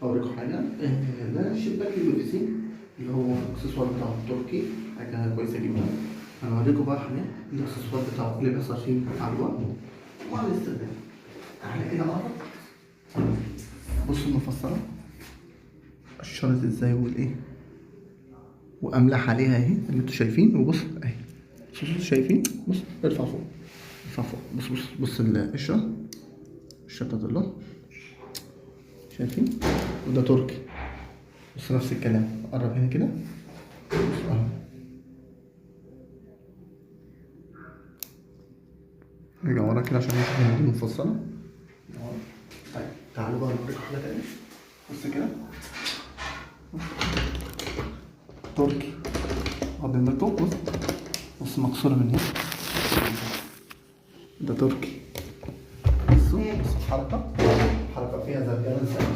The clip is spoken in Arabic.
اوريكم حاجه. ده الشباك اليو سي اللي هو الاكسسوار بتاعه التركي، حاجه كويسه جدا. انا هوريكم بقى حاجه الاكسسوار بتاعه اللي بيحصل فيه عدوى مع الاستخدام. تعالى كده اقرب، بص المفصله اشرت ازاي والايه، واملاح عليها اهي زي ما انتوا شايفين. وبص اهي، بصوا شايفين، بص ارفع فوق، ارفع فوق، بص القشره، القشره بتاعت اللون شايفين. وده تركي، بص نفس الكلام. قرب هنا كده، بص اهو. ارجع ورا كده عشان نشوف ان دي مفصله. طيب تعالوا بقى نوريكم حاجه تانية. بص كده تركي قبل ما بص مكسوره من هنا، ده تركي.